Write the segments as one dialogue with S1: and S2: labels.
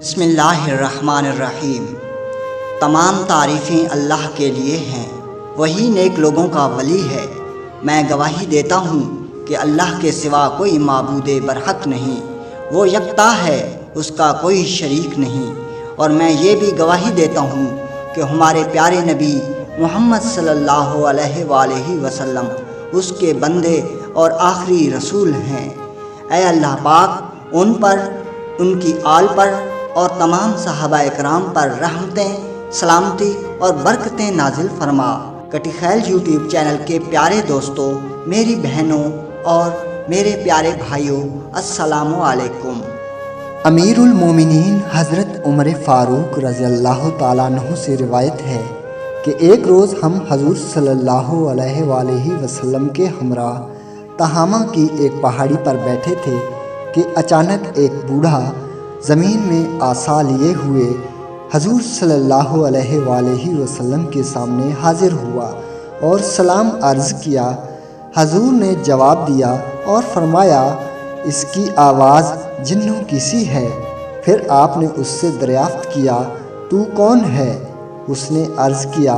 S1: بسم اللہ الرحمن الرحیم۔ تمام تعریفیں اللہ کے لیے ہیں، وہی نیک لوگوں کا ولی ہے۔ میں گواہی دیتا ہوں کہ اللہ کے سوا کوئی معبود برحق نہیں، وہ یکتا ہے، اس کا کوئی شریک نہیں۔ اور میں یہ بھی گواہی دیتا ہوں کہ ہمارے پیارے نبی محمد صلی اللہ علیہ وآلہ وسلم اس کے بندے اور آخری رسول ہیں۔ اے اللہ پاک ان پر، ان کی آل پر اور تمام صحابہ اکرام پر رحمتیں، سلامتی اور برکتیں نازل فرما۔ کٹی خیل یوٹیوب چینل کے پیارے دوستوں، میری بہنوں اور میرے پیارے بھائیوں، السلام علیکم۔
S2: امیر المومنین حضرت عمر فاروق رضی اللہ تعالیٰ عنہ سے روایت ہے کہ ایک روز ہم حضور صلی اللہ علیہ وآلہ وسلم کے ہمراہ تہامہ کی ایک پہاڑی پر بیٹھے تھے کہ اچانک ایک بوڑھا زمین میں عصا لیے ہوئے حضور صلی اللہ علیہ وآلہ وسلم کے سامنے حاضر ہوا اور سلام عرض کیا۔ حضور نے جواب دیا اور فرمایا، اس کی آواز جنوں کی سی ہے۔ پھر آپ نے اس سے دریافت کیا، تو کون ہے؟ اس نے عرض کیا،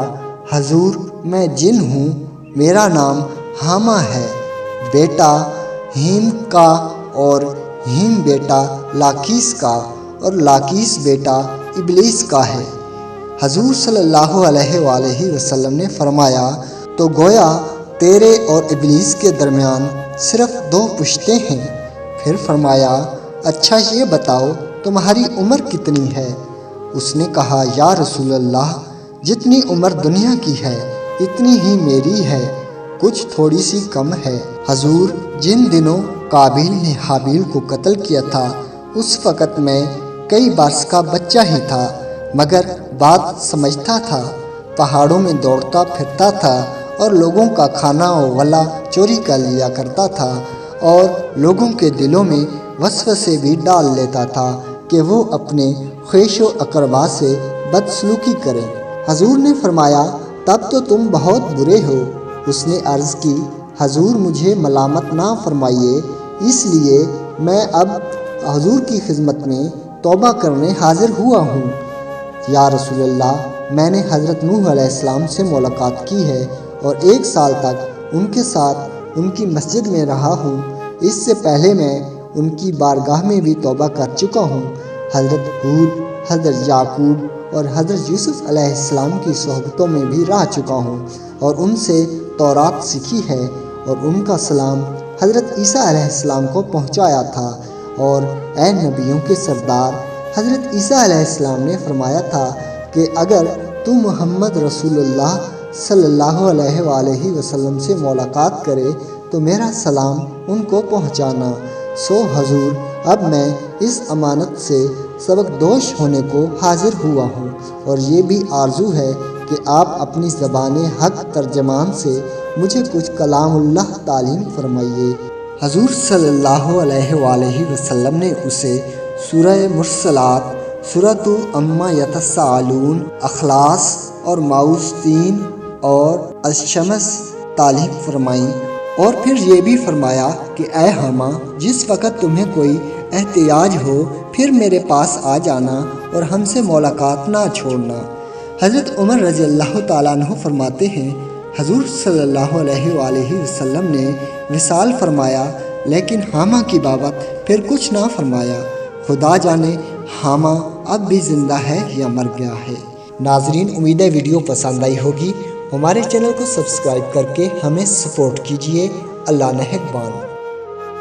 S2: حضور میں جن ہوں، میرا نام حامہ ہے، بیٹا ہیم کا اور ہیم بیٹا لاکیس کا اور لاکیس بیٹا ابلیس کا ہے۔ حضور صلی اللہ علیہ وآلہ وسلم نے فرمایا، تو گویا تیرے اور ابلیس کے درمیان صرف 2 پشتیں ہیں۔ پھر فرمایا، اچھا یہ بتاؤ تمہاری عمر کتنی ہے؟ اس نے کہا، یا رسول اللہ، جتنی عمر دنیا کی ہے اتنی ہی میری ہے، کچھ تھوڑی سی کم ہے۔ حضور، جن دنوں قابیل نے حابیل کو قتل کیا تھا اس وقت میں کئی برس کا بچہ ہی تھا، مگر بات سمجھتا تھا، پہاڑوں میں دوڑتا پھرتا تھا اور لوگوں کا کھانا و غلہ چوری کر لیا کرتا تھا اور لوگوں کے دلوں میں وسوسے بھی ڈال لیتا تھا کہ وہ اپنے خویش و اقربا سے بدسلوکی کریں۔ حضور نے فرمایا، تب تو تم بہت برے ہو۔ اس نے عرض کی، حضور مجھے ملامت نہ فرمائیے، اس لیے میں اب حضور کی خدمت میں توبہ کرنے حاضر ہوا ہوں۔ یا رسول اللہ، میں نے حضرت نوح علیہ السلام سے ملاقات کی ہے اور 1 سال تک ان کے ساتھ ان کی مسجد میں رہا ہوں۔ اس سے پہلے میں ان کی بارگاہ میں بھی توبہ کر چکا ہوں۔ حضرت ہود، حضرت یعقوب اور حضرت یوسف علیہ السلام کی صحبتوں میں بھی رہ چکا ہوں اور ان سے تورات سیکھی ہے اور ان کا سلام حضرت عیسیٰ علیہ السلام کو پہنچایا تھا۔ اور اے نبیوں کے سردار، حضرت عیسیٰ علیہ السلام نے فرمایا تھا کہ اگر تو محمد رسول اللہ صلی اللہ علیہ وآلہ وسلم سے ملاقات کرے تو میرا سلام ان کو پہنچانا۔ سو حضور، اب میں اس امانت سے سبق دوش ہونے کو حاضر ہوا ہوں اور یہ بھی آرزو ہے کہ آپ اپنی زبان حق ترجمان سے مجھے کچھ کلام اللہ تعلیم فرمائیے۔ حضور صلی اللہ علیہ وآلہ وسلم نے اسے سورہ مرسلات، سورۃ عما یتساءلون، اخلاص اور ماؤز 3 اور الشمس تعلیم فرمائیں اور پھر یہ بھی فرمایا کہ اے حامہ، جس وقت تمہیں کوئی احتیاج ہو پھر میرے پاس آ جانا اور ہم سے ملاقات نہ چھوڑنا۔ حضرت عمر رضی اللہ تعالیٰ عنہ فرماتے ہیں، حضور صلی اللہ علیہ وآلہ وسلم نے وصال فرمایا لیکن حامہ کی بابت پھر کچھ نہ فرمایا۔ خدا جانے حامہ اب بھی زندہ ہے یا مر گیا ہے۔ ناظرین، امید ہے ویڈیو پسند آئی ہوگی۔ ہمارے چینل کو سبسکرائب کر کے ہمیں سپورٹ کیجیے۔ اللہ نگہبان۔